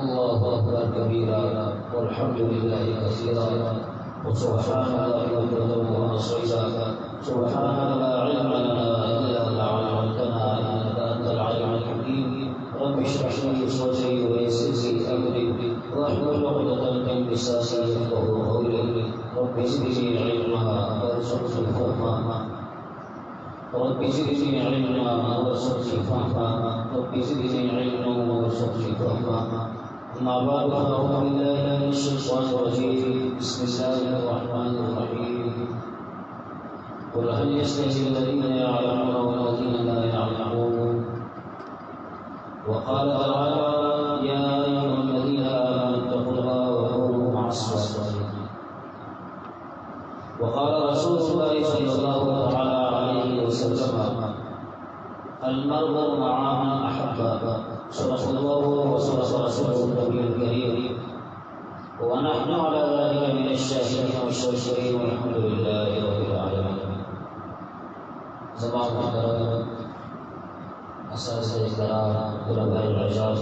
الله أكبر كبيرا والحمد لله كثيرا وسبحان الله بكرة وأصيلا سبحان لا علم لنا إلا ما علمتنا إنك أنت العليم الحكيم رب اشرح لي صدري ويسر لي أمري واحلل عقدة من لساني يفقهوا قولي رب زدني علما وارزقني فهما رب زدني علما وارزقني فهما رب زدني علما وارزقني فهما أما بعد فأعوذ بالله من الشيطان الرجيم بسم الله الرحمن الرحيم قل هل يستوي الذين يعلمون والذين لا يعلمون وقال تعالى يا أيها الذين آمنوا اتقوا الله وكونوا مع الصادقين وقال رسول الله صلى الله تعالى عليه وسلم المرء مع من أحب صدق الله وصدق رسوله النبي الكريم ونحن على ذلك من الشاهدين والشاكرين والحمد لله رب العالمين. زمان محترم أساس الإكرام علماء العزاز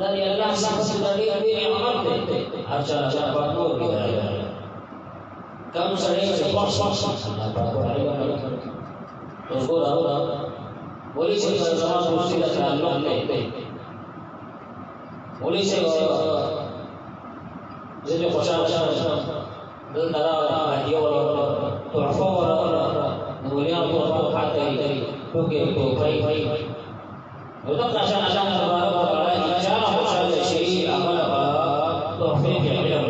dari Allah sahaja dari amal deh. Acara baru dia. Kamu sering sepak apa terus orang boleh sama kursi dan Allah deh. Boleh jadi khosyah dan darah dia orang tuafa orang kemudian tuafa hati tu ke baik untuk asan-asan baru cara khosyah syiri amal توفيق علم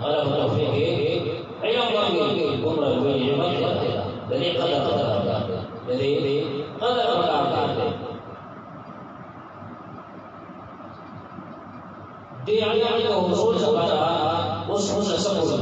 على توفيق علم lagi umrah nikmat dari qadar dia yang usul kepada usul sebut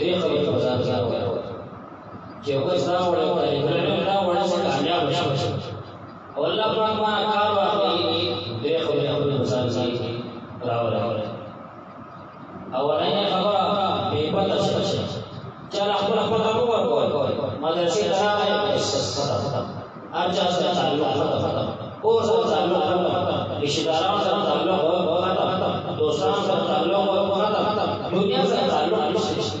دې خبرې په ځان ځان وایو چې وګستا وړه دا وړه څنګه کامیاب شي او الله پاک ما کار واخلي دې خبرې په ځان ځان راوړل اولنې خبره به پته شي چل خپل خبره وکړو مدرسې ته ختم ارجع سره تعلق ختم اور سره تعلق ختم رشتہ دارانو سره تعلق ختم دوستانو سره تعلق ختم دنیا سره تعلق نشته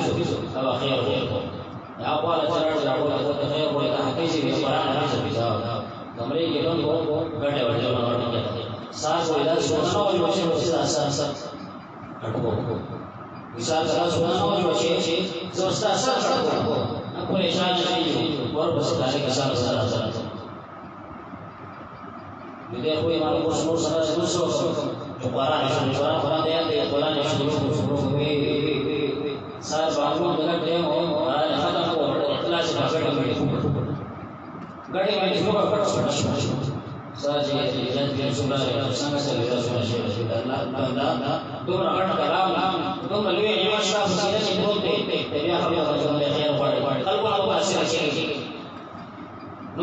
حافظ او خیر کو یا قال چرړ راو له ته خیر کو ته حافظ دی قرآن حافظ دی کمرې کې نو غټه وړه ورته ساس ولا سونا او وشي ساس اټکو مثال سره سونا او وشي زوستا سره اټکو پریشان شي ور بس داري کا سره دې خو یې مالو سره سره قرآن قرآن دې قرآن شروع کوي سار باغو دغه ټیم او ختم کو اخلاص باغړه غړي باندې شروع کړو سار چې جن دې سورہ څنګه سره رسول الله بندا دومره غټ کلام دومره لوی ایمشا سینه چې بولته بیا خبره کوي خیر غواړي خلکو هغه تاثیر شي نو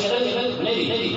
کېدل نه دي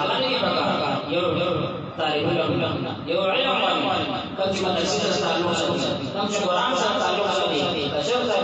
هغه نه پکار یو طالب علم یو علم باندې کوم چې مدرسې سره تعلق لري کوم چې قرآن سره تعلق لري چې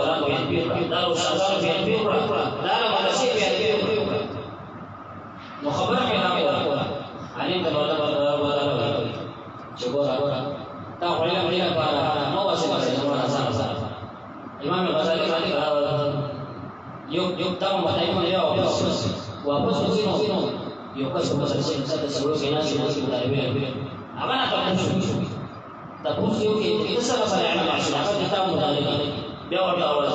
قرآن په دا او شاعر په دا مدرسې په نو خبره مې نه وره علي د ولا چې ګورا تا علم لري لپاره نو واسه سره امام غزالی رحمه الله یو تام باندې یو واپس وځینو یو کس په سر کې څه سره کې نه شي طالب علم هغه نه تاسو یو کې څه سره علم عشان هغه کتاب مطالعه بیا ورته اول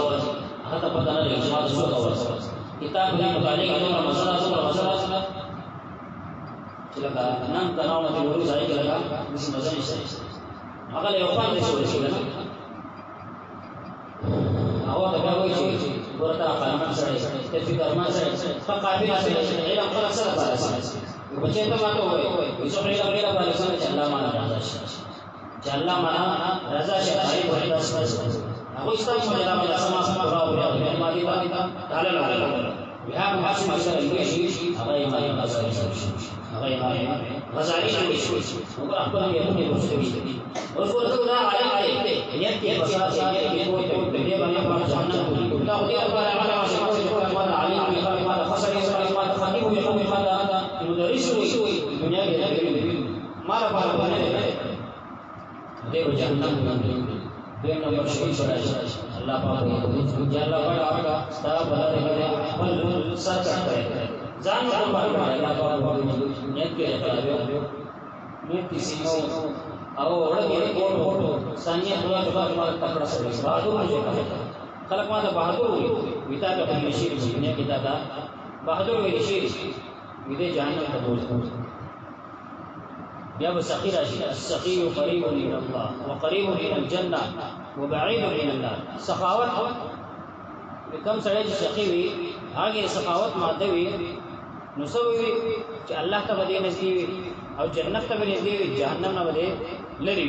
هغه ته پته نه لګي چې ما څه کول کتاب دې مطالعه کوي مسله چې لکه نن تناو نه ورو ځای کې لگا مې مزه نشته هغه له یو خان دې شو هغه ته وایي چې ورته قانون سره تفسیر ارمان سره فقابل سره علم خلاص سره پارسه بچې ته ماته وایي چې علم لري پارسه چې الله معنا رضا شي چې الله معنا رضا شي هغه وایي تاسو هغه استاد مو جناب سما پورا وایي ما دي تعالی بیا ما چې مسله لګي هغه یې ما مسله شي هغه یې غزالی شي نو خپل یې هم یې وشوي اوس ورته دا عالم دی یت کې بشار یت کې کوئی ته دې باندې په ځان دا دې لپاره عالم شي کوئی ما علي ما خسر ما خطيب وي ما مدرس وي دنیا کې ما لا بار باندې دې جهنم دې نمبر شي الله پاک دې الله بڑا ستا بلاره خپل سر کړه ځان په باندې الله پاک نیت کې راځي نیت کسی نو او وړي کوټو ثانیه دوا دوا تکړه سره بہادر وي خلک ما ته بہادر وي ویتا ته نشي نه کیتا دا بہادر وي نشي دې جهنم ته دوست بیا وسقي راشي السقي قريب من الله وقريب من الجنه وبعيد من النار سخاوت کم سره چې سقي وي هغه سخاوت ماده وي نو سوي چې الله ته باندې نږدې او جنت ته باندې نږدې جهنم نه باندې لري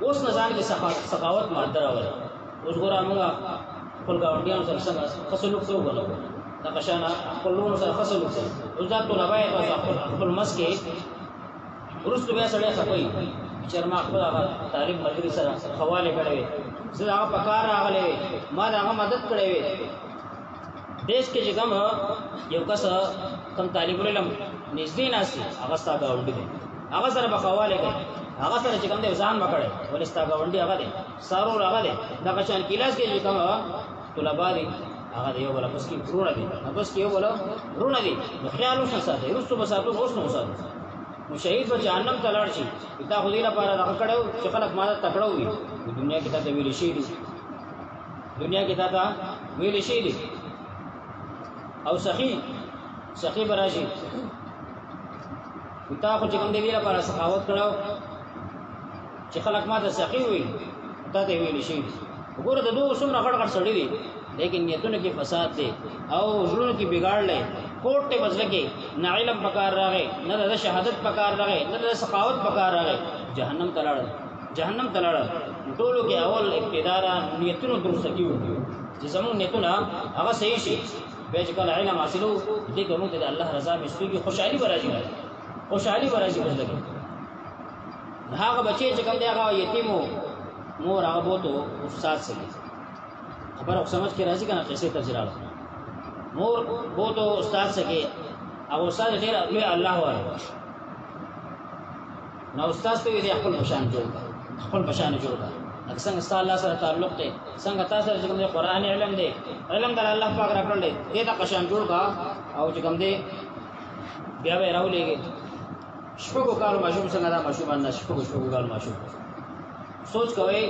اوس نظام کې سخاوت ماده راوړل اوس ګور موږ خپل گاونډیانو سره څنګه خصلوک سره غواړو دا قشانه خپل لونو سره خصلوک سره اوس دا طلبه او خپل مسکه ورستو بیا سره خپوي چرما خپل طالب ملګری سره حواله کړي زه هغه پکار راغله ما هغه مدد کړې وي دیش کې جګم یو کس کم طالب علم نږدې ناسي هغه ستا گاونډي دی هغه سره بخواله کوي هغه سره چې کوم دی ځان مکړي ولې ستا گاونډي هغه دی سارو هغه دی دا قشان کلاس کې چې کوم طلبه دي هغه دی یو بل بس کې ورونه دي بس کې یو بل ورونه دي خیال وسه ساتي رسو بساتو اوس نو ساتي نو شهید به جهنم ته لاړ شي دا خو دې لپاره دا کړو چې خلک ماده تکړه وي دنیا کې ته ویل شي دي دنیا کې ته ویل شي دي او سخی براشي تا خو چې کوم دې لپاره سخاوت کړو چې خلک ماده سخی وي ته ویل شي وګوره د دوه څومره غړ غړ سړی دي لیکن نیتونو کې فساد دي او زړونو کې بګاړ لې کوټ ته بدل کې نه علم پکار راغی نه د شهادت پکار راغی نه د سخاوت پکار راغی جهنم تلاړ ټولو کې اول ابتداء نیتونو درست کیو چې زموږ نیتونه هغه صحیح شي به چې کله علم حاصلو دې کومه د الله رضا مستوي خوشحالي ورځي بدل هغه بچي چې کوم دی هغه یتیمو مور هغه بوته استاد سره خبر او سمجھ کې راځي کنه کیسه تجربه مور بوته استاد سره او استاد ډیر الله وره نو استاد ته دې خپل نشان جوړ خپل بشان جوړ کا لکه څنګه ستاسو الله سره تعلق دی څنګه تاسو سره کوم قرآن علم دی علم در الله پاک راکړل دی دې دا بشان جوړ کا او چې کوم دی بیا به راولېږي شپږو کالو ماشوم څنګه دا ماشوم نه شپږو کالو ماشوم سوچ کوئ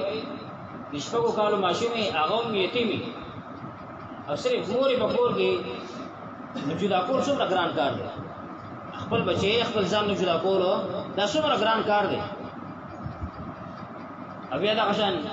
شپږو کالو ماشوم هغه یتیمي او صرف مورې په کور کې جدا کول څومره ګران کار دی خپل بچي خپل ځان نه جدا کول دا څومره ګران کار دی بیا دا غشان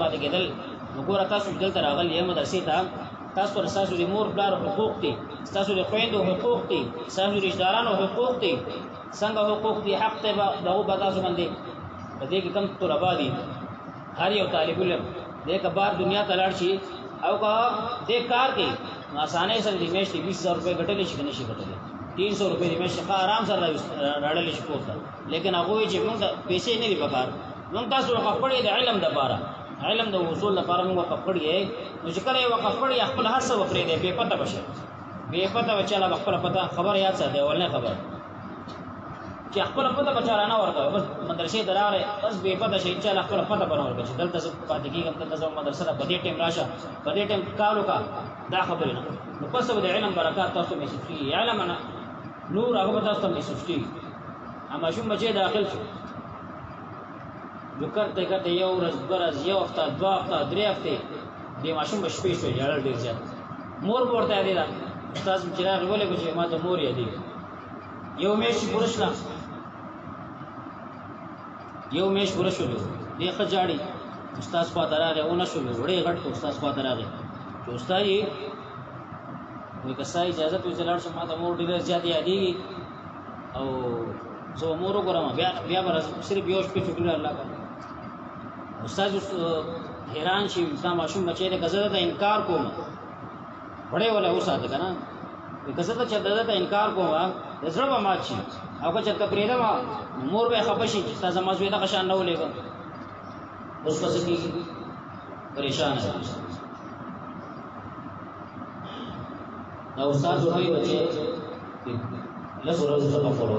پاتې کېدل نو ګور تاسو دلته راغلی یم مدرسې ته تاسو پر تاسو د مور پلار حقوق دي تاسو د خويندو حقوق دي تاسو د رشتہ دارانو حقوق دي څنګه حقوق دي حق ته دغه به تاسو باندې په دې کې کم طلبه دي هر یو طالب علم دې کبار دنیا ته لاړ شي او کا دې کار کې آسانه سره د میاشتې 20000 روپے ګټلې شي کنه شي ګټلې 300 روپے د میاشتې آرام سره راړلې شي کوته لیکن هغه چې موږ پیسې نه لري پکار موږ تاسو وقف کړی د علم د لپاره علم د وصول لپاره موږ وقف کړی نو چې کله وقف کړی خپل هر څه وپرې دی بے پته بشه بے پته بچاله خپل پته خبر یاد ساتي ولنه خبر چې خپل پته بچاله نه ورته بس مدرسې دراره بس بے پته شي چې خپل پته بنور کړي دلته څه پاتې کیږي دلته مدرسې په دې ټیم راشه په دې ټیم کالو کا دا خبره نه نو پس د علم برکات تاسو محسوس کیږي علم نه نور هغه تاسو محسوس کیږي اما شوم بچي داخل شو جو کرتے کرتے یو ورځ برز یو هفته 2 هفته 3 هفته دې ماشوم بشپې شو جړل ډیر زیات مور ورته دی دا استاد چراغ ولې کوي ما ته مور یې دی یو میش پرشلا یو میش پرشو دی خجاړي استاد په تراغه اون شو وړي غټ استاد په تراغه چې استاد یې وې کسای اجازه ته چلاړ شم ما ته مور ډیر زیات یادېږي او زه مور وګورم بیا بر صرف یو شپه فکر الله کا استاد حیران شي دا ماشوم بچی د غزه ته انکار کوم وړي ولا اوساته کنه غزه ته چې د انکار کوم زړه ما چی او که چرته پرېدا ما مور به خپشي چې تاسو ما زوی دا قشان نه ولېګو اوس پس کی پریشان ہے دا استاد وایي بچي لږ ورځې څخه فالو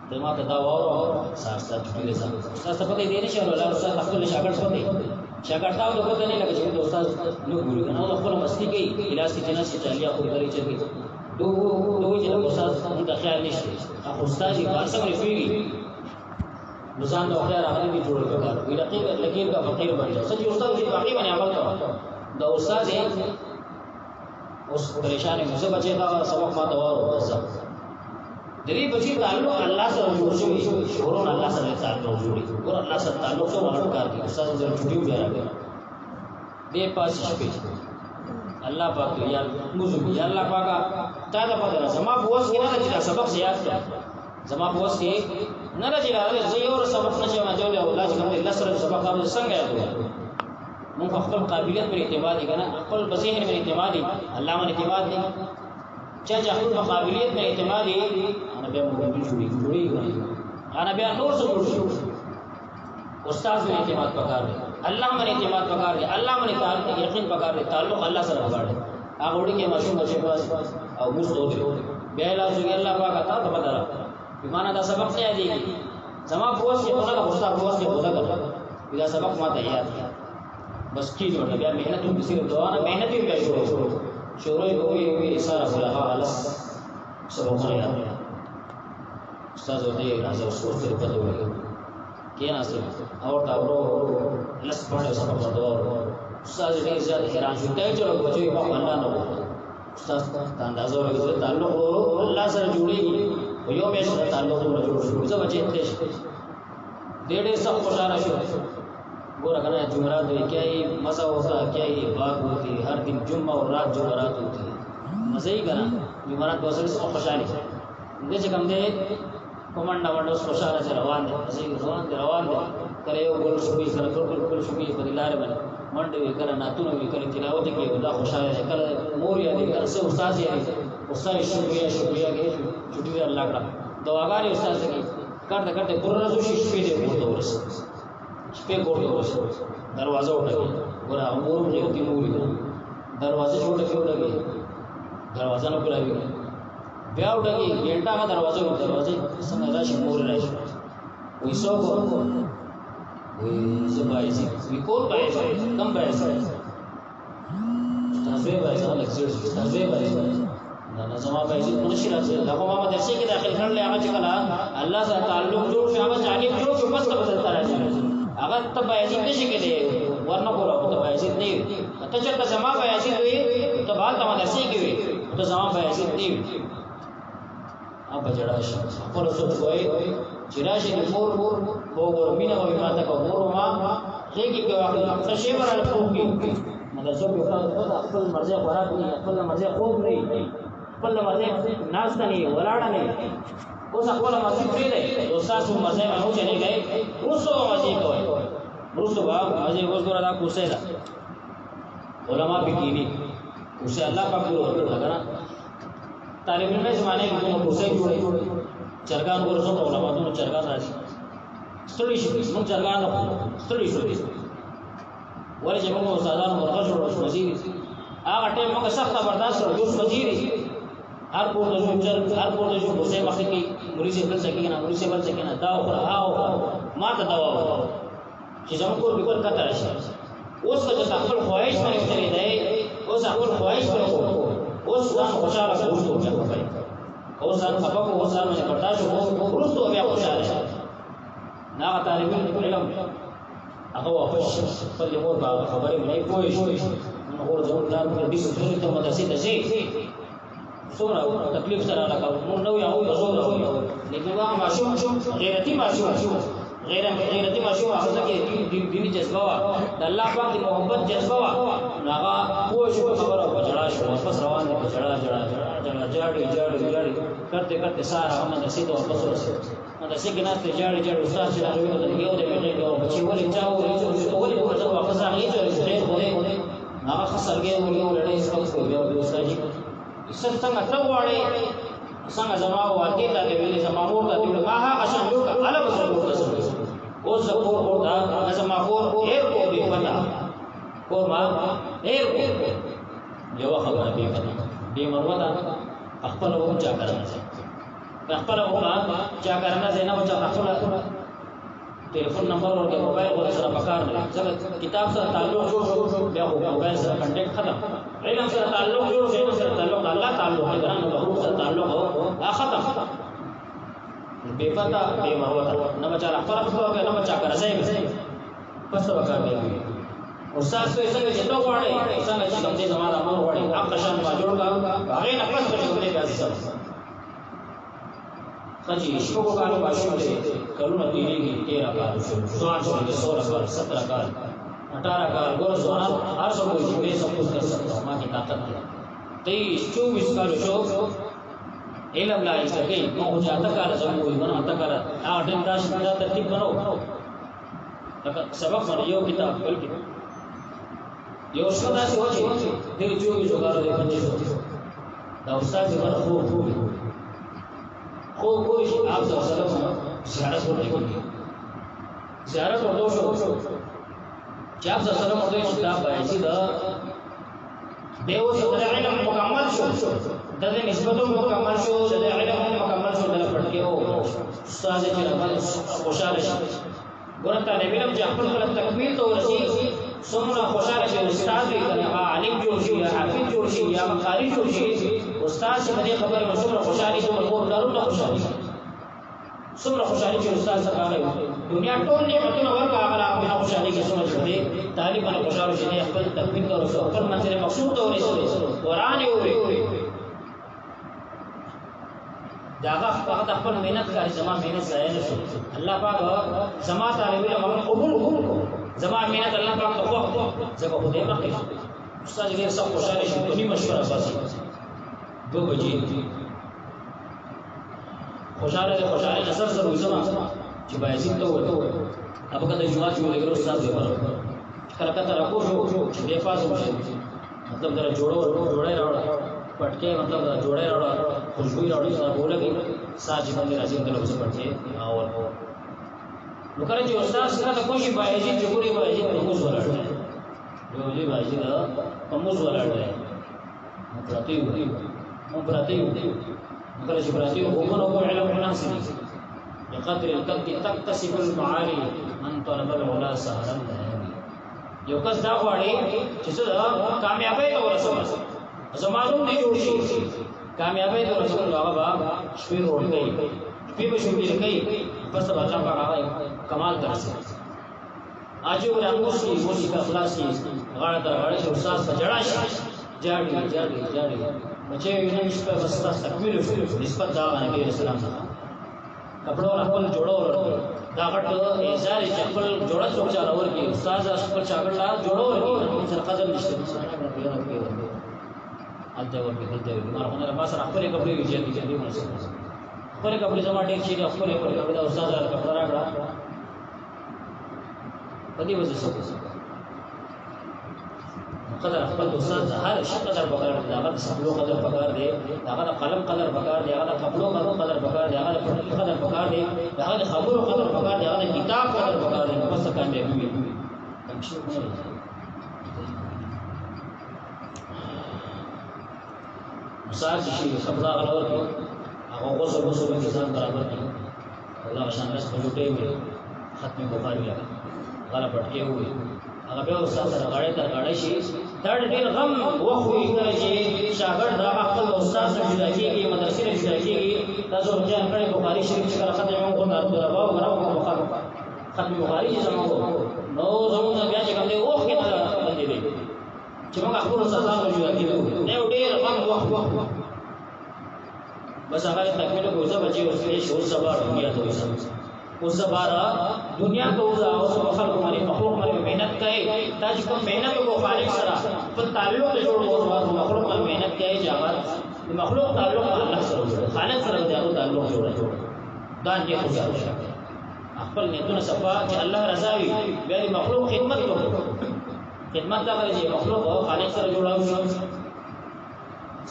ته ما ته دا وره ساستا چټي لسه استاد څه پته دی نشي ولا استاد خپل شاګرد پته شاګرد دا وګورئ نه لګي چې استاد نو ګوري کنه او خپل مستی کوي کلاس کې جنس چالیا خو درې چي دوی چې استاد د خیال نشي اخو استاد یې بارسه مې فيږي نظام د خیر هغه دې جوړ کړو وی لکین کا فقیر باندې سچ استاد چې باقي باندې عمل کوي دا استاد اوس پریشان یې زه بچی دا سبق ما ته وره دې بچی تعلق الله سره جوړ شوی شورون الله سره تعلق جوړي ور الله سره تعلق سره ورته کار کوي استاد زره چھٹی بیا راغی دې پاس شپې الله پاک یا موږ یا الله پاکا تا دا پدره زما بوس کې نه چې سبق زیات کړ زما بوس کې نه راځي زه یو سبق نشم جوړه الله چې کوم الله سره سبق هغه څنګه یادو موږ خپل قابلیت پر اعتماد کنا خپل بصیرت پر اعتماد الله باندې اعتماد دي چې خپل قابلیت پر اعتماد دي انا بیا موږ جوړي انا بیا نور څه جوړ استاد پر اعتماد پکار دی الله باندې اعتماد پکار دی الله باندې تعلق یقین پکار دی تعلق الله سره پکار دی هغه وړي کې ماشوم بچي پاس او موږ دوی بیا علاوه الله پاک عطا ته بدل بیمانه دا سبق نه دی زما بوس کې خدا استاد بوس کې خدا دا سبق ما ته یاد بس کی جوړه بیا مهنت هم کسی دعا نه مهنت هم بیا شروع کوي وی سارا فلها علس سبق نه یاد استاد ورته راځي اوس ورته پته وایي کې نه سره اور تا ورو لس باندې سبق ورته استاد ډیر زیات حیران شو ته چلو بچي په الله نه استاد ته اندازو ورته تعلق الله سره جوړيږي و یو مې سره تعلق جوړ شو زه بچي ته ډېر سخت خوشاله شو گورا کرنا جمعرات ہوئی کیا ہی مزہ ہوتا کیا ہی بات ہوتی ہر دن جمعہ اور رات جمعرات ہوتی مزہ ہی کرنا جمعرات بہت سارے سب خوشحالی دے چکم دے کمانڈا وانڈا اس خوشحالہ سے روان دے مزہ ہی روان دے کرے او گل شکوی کرے گل شکوی بدلارے بنے منڈے ہوئی کرے ناتون ہوئی کرے تلاوت کی اللہ خوشحالہ دے کرے موریا دے کرے سے استاذ ہے استاذ شکریہ کے چھٹی اللہ کا دعاګانې استاد کی کرتے کرتے پرزو شپې دې ورته ورس شپې ګورته ورس دروازه وټکی ګورا امور یو دی موري دروازه وټکی دروازه نه کولاوي بیا وټکی ګنټه کا دروازه څنګه راشي مور راشي ويسو کو وي زبايزي ويكون بايزي كم بايزي تاسو بايزي لکسر تاسو بايزي دا زما بايزي منشي راځي دا کومه مدرسې کې داخل کړل هغه چې کله الله سره تعلق جوړ شي هغه جانب جوړ شي بس بدل راځي هغه ته بايزي نشي کېدی ورنه ګورو ته بايزي نه ته چې زما بايزي وي ته بعد ته مدرسې کې وي ته زما بايزي نه اب جڑا شي خپل څه کوي چې راشي د مور وګور مینا او ماته کو مور ما هیڅ کې واخلي څه شی ورال کوي مدرسو کې خپل مرزه خوراک نه خپل مرزه خوب نه خپل مرزه ناس نه ولاړ نه اوس خپل مرزه پری دی استاد مرزه ما هو چلی گئے روسو مرزه کوي روسو با مرزه اوس ګور دا کوسه دا علماء بکینی اوسه الله پاک ګور لگا طالب علم زمانه کې کوم کوسه جوړي چرګان ورسو علماء دونو چرګان راځي ستړي شي موږ چرګان ستړي شو ولې چې موږ استادانو مرغه جوړ وزیر هغه ټیم موږ سخت برداشت کړو جوړ وزیر هر پور د جوړ هر پور د جوړ کوسه مخکې کې مریض بل ځکه نه مریض بل ځکه نه دا او ما ته دوا چې زموږ کور به کته راشي اوس که خپل خواهش باندې چلی دی اوس خپل خواهش پر اوس ځان خوشاله کوو اوس ځان خپه کوو اوس ځان باندې برداشت کوو ورستو بیا خوشاله شي نا طالب علم هغه واپس خپل مور په خبرې باندې پوه شي نو ور ځو دا په دې څه ته مدرسې ته شي څومره تکلیف سره راکاو نو نو یو زور لیکن هغه ماشوم غیرتی ماشوم غیرتی ماشوم هغه کې دیني جذبه وا د الله پاک د محبت جذبه وا هغه پوه شو خبره وجړا شو واپس روان دي جړا جړا کرتے کرتے سارا هم د سیده واپس ورسې دا څنګه نه ته جاړي استاد چې راوي نو یو دې مې یو بچي ولې چاو ولې په ځای واپس راغلی چې هغه خسرګي ولې لړې څه بیا د استاد جی څنګه ته واړې څنګه زما واکې ته ویلې زما مور ته ویلې ما هغه شان جوړ اله بس او زکور او دا زما کور هر کو دی پتا کور ما هر کو یو خبره به پتا به مروه خپل وو چا کرنا خپل وو چا کرنا زینا بچا خپل ټلیفون نمبر او موبایل ور سره پکار نه ځکه کتاب سره تعلق جوړ بیا موبایل سره کنټیکټ ختم علم سره تعلق جوړ شي سره تعلق الله تعلق ګران له سره تعلق ختم به پتا به مروه نه بچا خپل خپل نه بچا کرځي پس وکړ به استاد څه څنګه چې نو وړي څنګه چې کوم دې زموږه امر وړي هغه شان ما جوړ کا هغه نه پس کوم دې بیا څه کجی شپږ کالو باشي کلونه تیریږي 13 کال شو 16 کال 17 کال 18 کال ګور ځوانان هر څه کوي چې سب کچھ کر سکتا ہوں ما کی طاقت ہے 23 24 کال شو علم لا سکے نو ہو جاتا کال سب کوئی بنا تا کال اٹم داش دا ترتیب بنو سبق باندې یو کتاب بلکې یو څه داسې و چې دې 24 کال دې 25 دا استاد یې ورخو خو کوئی آپ صلی اللہ علیہ وسلم زیارت ورته کوي زیارت ورته شو چې آپ صلی الله علیه وسلم ورته کتاب بایسي دا دیو سره علم مکمل شو د دې نسبت مکمل شو د علم مکمل شو د پټ کې او استاد چې راغلی خوشاله شي ورته علم چې خپل تکمیل ته ورسي څومره خوشاله شي استاد یې کنه عالم جوړ شي یا حافظ جوړ شي یا مقاری جوړ شي استاد چې دې خبره څومره خوشالي شي ورکو دارونه خوشالي څومره خوشالي چې استاد څخه راغی دنیا ټول نعمتونه ورکړه هغه په خوشالي کې څومره شي طالبانو خوشاله شي خپل تکمیل ته ورسو خپل منځ مقصود ته ورسو قران یې وې داغه هغه خپل مهنت کوي زما مهنت ضایع نشو الله پاک زما طالب علم قبول کو زما مهنت الله پاک ته ځکه خو دې راکړي استاد دې سب خوشاله شي دني مشوره باسي 2 بجې خوشاله نظر ضروري زما چې بایزید ته وته ابا کله جمعه چې ولګرو استاد دې ورو کله کله راکو شو دې پاسو شي مطلب دا جوړه راوړ پټکي مطلب جوړه راوړ خوشبو راوړ سره بولګي ساج باندې راځي د لوڅ پټکي او نو کله چې استاد سره کوشي بایزید جوړي بایزید په موږ ولاړ دی بایزید په موږ ولاړ دی پراتی کله چې پراتی حکومت او علم الناس دي بقدر القد تكتسب المعالي من طلب العلا سهر الليالي. یو کس دا غواړي چې څه کامیابی ته ورسوي، زمانو نه جوړ شي، کامیابی ته ورسول هغه با شپې روړ کوي، شپې به شپې کوي، پس به الله پاک هغه کمال درسي. اجو راغوسي موسی کا خلاصي غاړه تر غاړه چې استاد په جړا شي، جاړي جاړي جاړي بچي یې نشي په وستا تکمیل شو نسبت دا نبی رسول الله کپڑو خپل جوړو دا غټ ایزار چې خپل جوړه څوک چارور کی استاد خپل شاګرد لا جوړو ورکی سره قدر نشته الته ورکی دلته مرغونه ما سره خپل کپڑے ویجه دي چې موږ خپل کپڑے زما ډیر شي خپل کپڑے استاد کپڑا راغړه پدې وځي څه قدر خپل استاد هر شي قدر پکار دی، هغه سبلو قدر پکار دی، هغه قلم قدر پکار دی، هغه کپلو قدر پکار دی، هغه پټي قدر پکار دی، هغه خبرو قدر پکار دی، هغه کتاب قدر پکار دی. بس کامیابی وي مثال شي خبره غلور کی هغه غوسه کې ځان برابر کی الله شان رس په جوړې وي ختم بخاری غلا پټي وي هغه به استاد سره غاړه تر غاړه شي دا ډېر غم وخوي چې شاګرد دا خپل استاد سره جدا کیږي، مدرسې سره جدا کیږي. تاسو ځان کړي بخاری شریف چې کله ختم یو غو نارو راو غراو ختم بخاری چې زموږ نو زموږ بیا چې کوم دی اوخ کې نه باندې دی چې موږ خپل استاد سره جدا کیږو نه ډېر غم وخت بس هغه تکمیل کوزه بچي اوسې شور سبا دنیا ته وسه اوس بارا دنیا کو او خلق باندې مخلوق باندې مهنت کوي، تاج کوم مهنت کو خالق سره په تعلق جوړ او مخلوق باندې مهنت کوي چې هغه مخلوق تعلق الله سره خالق سره د تعلق جوړ دا دې خو خپل نیتونه صفا چې الله رضا وي، بیا مخلوق خدمت کوي، خدمت دا کوي چې مخلوق او خالق سره جوړاو شي.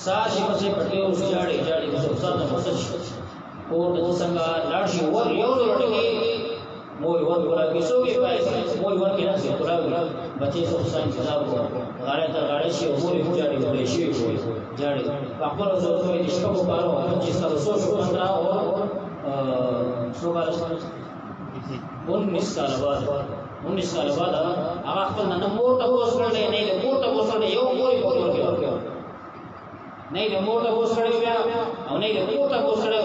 ساشي په پټي او جاړي جاړي په استاد نه وسه اور د څنګه لاړ شي ور یو لړکی مور ور ورا کیسو یې پای مور ور کې نه څه پورا بچي څو څه انتظار وکړ غاړه تر غاړه شي مور یې جاړي ولې شي جاړي خپل زو زو یې شپه کو کارو چې سره سو شو 15 او شو کال 19 سال بعد هغه خپل نن مور ته وسړل نه مور ته وسړل یو مور یې ورکړ نه د مور ته وسړل بیا او نه د مور ته وسړل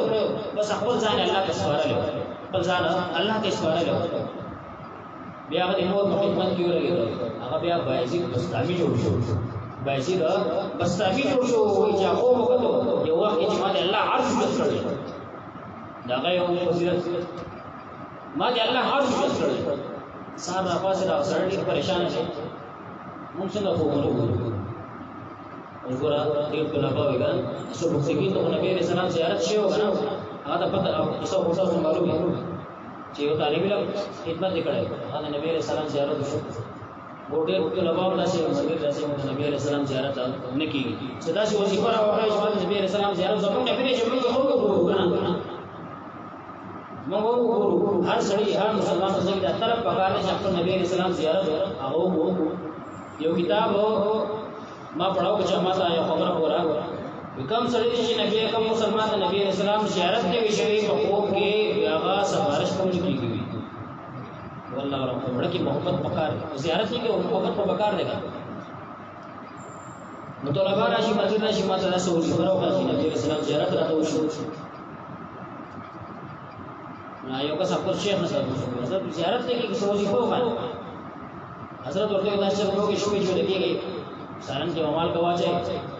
بس خپل ځان الله ته سپارل، خپل ځان الله ته سپارل. بیا د مور په خدمت کې ورغی، هغه بیا بایزید بستامي جوړ شو، بایزید بستامي جوړ شو چې هغه وکړو یو وخت چې ما د الله عرش وسړل دا غيو فضیلت ما د الله عرش وسړل صاحب راپاسه دا سړی پریشان شي مونږ څنګه وګورو وګورا دې په لابا وګا څو بوخیږي ته نبی رسول الله زیارت شي وګا هغه د پته څو څو معلومه چې یو طالب علم خدمت وکړي هغه نبی رسول الله زیارت شو ګوډه په لابا ولا شي مسجد راځي نبی رسول الله زیارت نه کیږي صدا شي وظیفه راوړای چې نبی رسول الله زیارت زموږ نبی چې موږ خو وګورو موږ وګورو هر سړی هر مسلمان څنګه د طرف پکار نه چې نبی رسول الله زیارت هغه یو کتاب ما پڑھاو چې ما ته یو خبره وره کم سړی چې نبی کم مسلمان نبی اسلام زیارت کې وشوي په خوب کې هغه سفارش کوم کیږي والله رب وړه کې محبت پکار زیارت کې محبت په پکار دی نو طلبه راشي مسجد راشي ما ته رسول الله چې نبی اسلام زیارت راته وشو نه یو کا سفر شیخ نه حضرت زیارت کې څه وظیفه وکړه حضرت ورته دا چې لوګي شوې جوړ کېږي سارن کې عمل کوا چې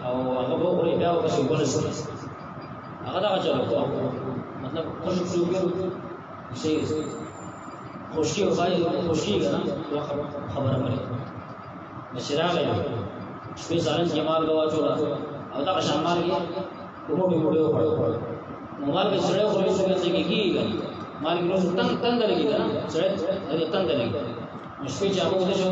او هغه وګوري بیا وکړي بل څه هغه دا چلو مطلب خوشو شو شي خوشي او غای خوشي کنه خبره مړي مشراغه شپې سارن کې عمل کوا چولا او دا شامل کې کومو موډو پړو موبایل کې سره خو څه کېږي مال کې نو تند لګي کنه سره تند لګي مشفي جامو ده شو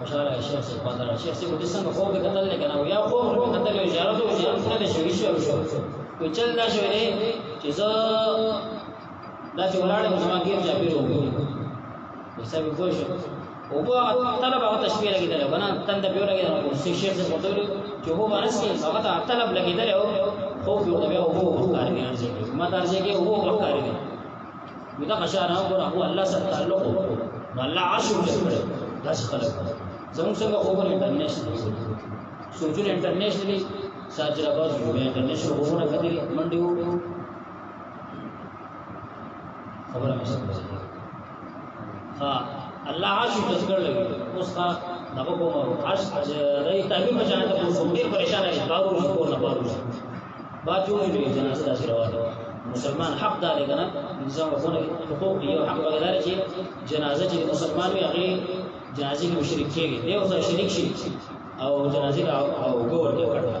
مشاله شیخ سے پادر شیخ سے د څنګه خو به قتل نه کنه یا خو به قتل یو اجازه او اجازه نه شوي شو کوئی چل دا شو نه چې زه دا چې ولاړ ما کې جابر وو حساب کوی شو او په طلب هغه تشبیه لګیدل کنه تند به لګیدل شیخ سے مطلب چې هو باندې هغه طلب لګیدل خو په دې او هو کار نه ارزي ما درځي کې هو وکړي دي دا قشانه هو الله سره تعلق نو الله عرش وکړي دا خلک زموږ څنګه اوپر انټرنیشنل سوچو انټرنیشنلی ساجراباد انټرنیشنل وګونه کړي منډي وو خبره مې ها الله عرش تذکر لګي اوس کا دغه کوم عرش دای تعبیر بچانه ته ډیر پریشان دي بارو کو نه بارو باجو دې جنازه داسې روانه مسلمان حق دا دی کنه نظام وګونه حقوق دی او حق بغیر چې جنازه چې مسلمان وي هغه جنازه کې مشرک کېږي دی او شریک شي او جنازه او ګور دی کړه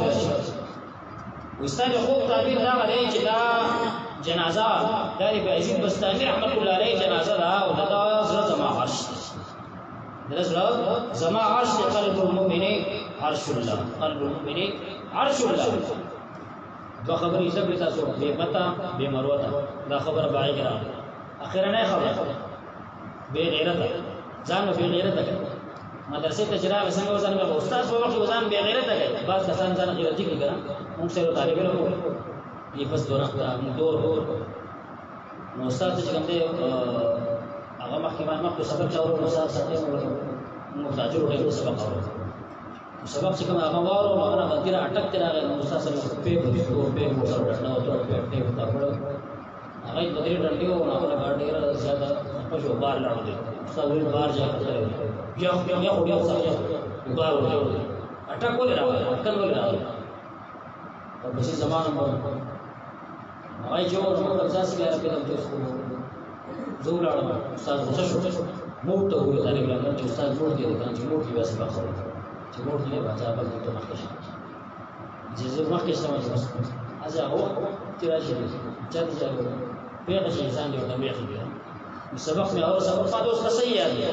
راشي وستانه خوب تعبیر دا غلې چې دا جنازه داري به عزیز بستاني رحمت الله علیه جنازه دا او دا زړه زما عرش زړه زما عرش قلب المؤمن عرش الله قلب المؤمن عرش الله دو خبرې سبې تاسو به پتا به مروته دا خبره باندې را اخیرا نه خبره به غیرت ځان به غیرت مدرسې ته جناب څنګه وزن به استاد په وخت وزن به غیرت کوي بعض کسان ځان غیرتی کوي موږ سره طالب علم یې بس دور نو استاد چې کوم دی هغه مخکې سبق چاورو نو استاد سره موږ تاجر وړو سبق اورو سبق چې کوم هغه وارو هغه غلطی را اٹک تر هغه استاد سره په سره ډنډ او په تاپړو هغه د دې ډنډیو او هغه باندې زیاده په جو بار لاړو دي استاد ویل بار ځای کړو یا خو سره بار ورته اٹک ولې راوړل اٹکل ولې راوړل او په څه زمانه مو هغه جو نو ځاس کې راځي د زوړاړو استاد څه شو مو ته وې طالب علم چې استاد جوړ دي دا چې مو کې واسه بخره چې مو کې باځه په دې ته مخکې چې زه مخکې سمه ازه هو چې راځي چې پیغه شي انسان دی ته میخي سبق میں اور سبق فاد اس کا صحیح ہے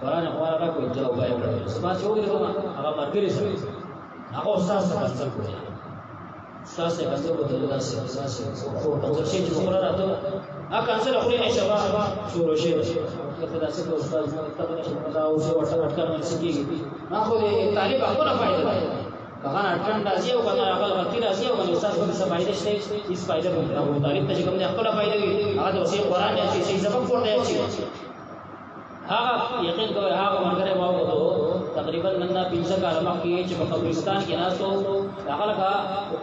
قرآن اخوان کوئی جواب ہے سبا چوری تو هغه مرګري سره هغه استاد څخه څه کوي استاد څخه څه کوي دا څه خو په څه چې مقرر راته اګه انسان خو نه شبا شروع شي کله دا څه استاد ته نه دا او څه ورته اٹکل نه سکیږي نه خو طالب خپل فائدہ کغه اٹکل راځي او کله هغه غلطي راځي او استاد په څه فائدہ شته هیڅ فائدہ نه او طالب ته کوم نه خپل فائدہ وي هغه د قرآن نه شي سبق ورته شي هغه یقین کوي هغه مرګره واو تقریبا نن 15 کال مخکې چې په قبرستان کې ناسو هغه لکه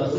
لاسې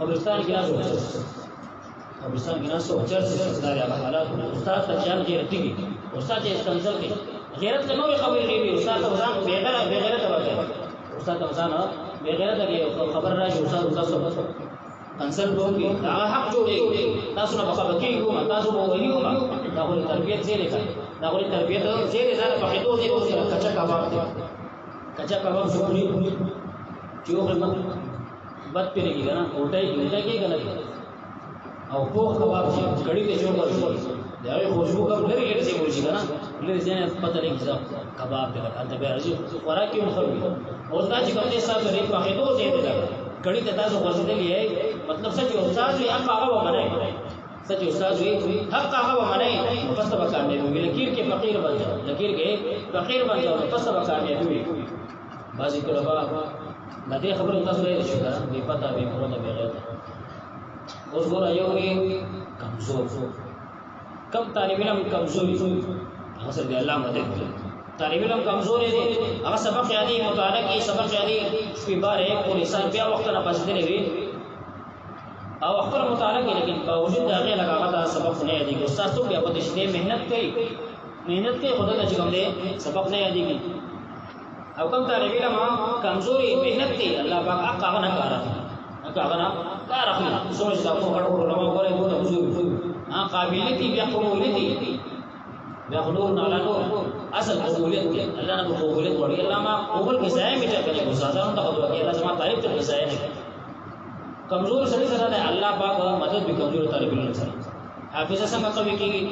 قبرستان کې ناسو چرچ ستاره هغه حالات استاد ته ځان غیرتی کی استاد یې استنزل کې غیرت له نوې خبرې دی استاد ته ځان بغیرت ورته استاد ته ځان بغیرت کې خبر راشي استاد تاسو انسان دوی هغه حق جوړي تاسو نه بخښه کیږي تاسو مو ویلو دا غوړي تربيت زیری کوي دا غوړي تربيت زیری ځان په خېدو دی اوس کچا کباب شکرې چې یو خدمت بد پیږي کنه اولټای کې کنه او پوخ کباب چې کړي ته جوړ کړی دا یو خوشبو کم لري هر څه ورشي کنه لري ځنه پته لګي چې کباب دې راځي به راځي خوراکي مخوي او دا چې کوم دې صاحب لري په خېدو زیری دی کړي ته تاسو ورزيدلې مطلب سچ استاد وي حق هغه ومنه سچ استاد وي حق هغه ومنه پس به کامیابی لکیر کې فقیر بن جاؤ لکیر کې فقیر بن جاؤ پس به کامیابی بازی طلبا د دې خبرو تاسو یې شو به پتا به مرونه به غیر اوس ګور یو کمزور کم طالب علم کمزوري حاصل دی الله مدد طالب علم کمزور دي هغه سبق یادي مطالعه کی سبق یادي په بار ایک اور انسان بیا وخت نه پاتې وي او خپل مطالعه کې لیکن باوجود هغه لګاغه سبق نه یادي کو استاد ته بیا په دې مهنت کوي خدای ته کوم دي سبق نه یادي او کوم طالب علم کمزوري مهنت کوي الله پاک هغه نه کار اخلي سوچ دا په کړه ورو غوړې دوه کمزوري قابلیت بیا قبولیت بیا نور نه اصل قبولیت الله نه قبولیت وړي الله ما قبول کې ځای میټر کوي استادانو ته خبره کوي الله زما تعریف ته ځای نه کمزور سړي سره ده الله پاک مدد به کمزور طالب علم سره حافظه څنګه کوي کیږي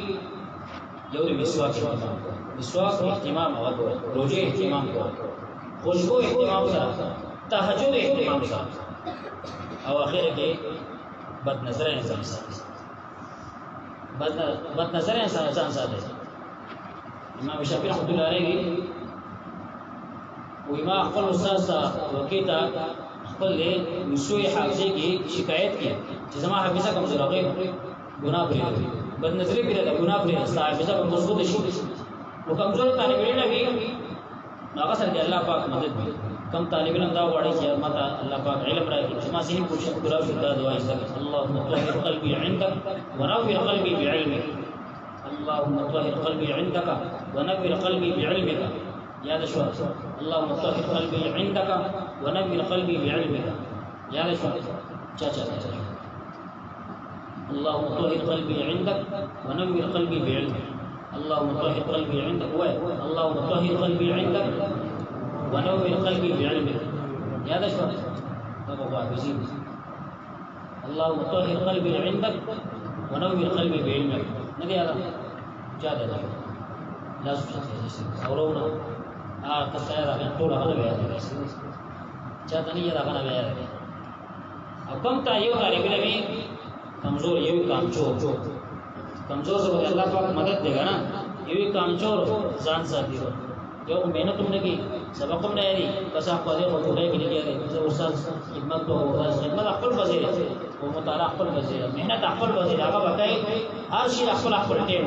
یو مسواک مسواک اهتمام وکړو، روزه اهتمام کو، خوشبو اهتمام سره، تهجد اهتمام سره، او اخر کې بد نظر انسان ساتي. بد نظر انسان ساتي. امام شافعي رحمۃ اللہ علیہ وی ما خپل استاد ته وکیتا خپل مسوی حافظه کې شکایت کی چې زما حافظه کمزور راغی، ګناه پرې بد نظری پرې ده، ګناه پرې است، حافظه په مضبوط شي. نو کمزور طالب علم وی هغه سره الله پاک مدد وي. کم طالب علم دا وړي چې ماته الله پاک علم راکړي چې ما ذهن کو شکر او شکر دعا استغفر اللهم طهر قلبي عندك ونور قلبي بعلمك، اللهم طهر قلبي عندك ونور قلبي بعلمك. یاد شو اللهم طهر قلبي عندك ونور قلبي بعلمك. یاد شو چا اللهم طهر قلبي عندك ونور قلبي بعلمك، اللهم طهر قلبي عندك اللهم طهر قلبي عندك ونور قلبي بعلمك. یاد شو ابو حافظین اللهم طهر قلبي عندك ونور قلبي بعلمك. ندی یاد چا ده لاس اورونه قصه راغله ټول هغه بیا ده چا ته نه یاد هغه بیا ده. او کوم تا یو طالب علم کمزور یو کمزور سے اللہ پاک مدد دے گا نا. یو کمزور ځان ساتي یو مهنت هم نه کی سبق هم نه یادي بس آپ کو دې خو ټولې کې لګیا دي استاد خدمت کو خدمت خپل وزیر او مطالعه خپل وزیر مهنت خپل وزیر هغه وکای هر شي خپل ټیم.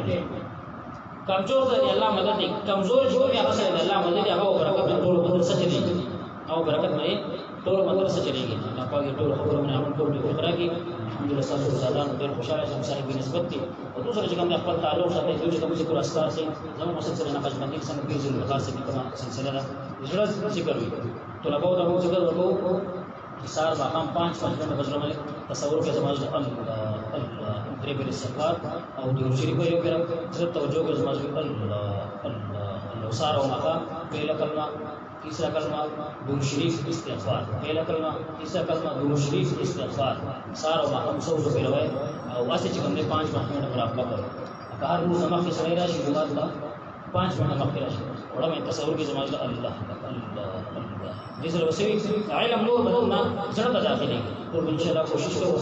کمزور دی الله مدد دی، کمزور جو هغه سره الله مدد دی، هغه برکت ټول بدر سچ دی او برکت مې ټول بدر سچ دیږي. الله پاک ټول خبرونه هم ټول دې خبره کی. الحمدلله ساتو استادانو ډېر خوشاله شم سره په نسبت دي او دوسر چې کوم خپل تعلق ساتي چې کوم ذکر اسکار سي زموږ مسلسل نه قشبندي څنګه کې ذل خاصه کې کومه سلسله ده ضرورت ذکر وي طلباء دا مو ذکر ورکو سار باقام 5 منټه بجرمه تصور کې زموږ الله درې بل استغفار او د شریف یو کړه چې توجه کې زموږ الله سار او مقام پہلا کلمہ تیسرا کلمہ درود شریف استغفار، پہلا کلمہ تیسرا کلمہ درود شریف استغفار سار او مقام سو په روایت او واسطه چې کوم 5 منټه پر خپل کړو هر روز مخکې سره راشي جمعه 5 منټه مخکې راشي وړه مې تصور کې زموږ الله دې سره وسوي علم نور بدلنا زړه ته داخلي ټول ان شاء الله کوشش کوو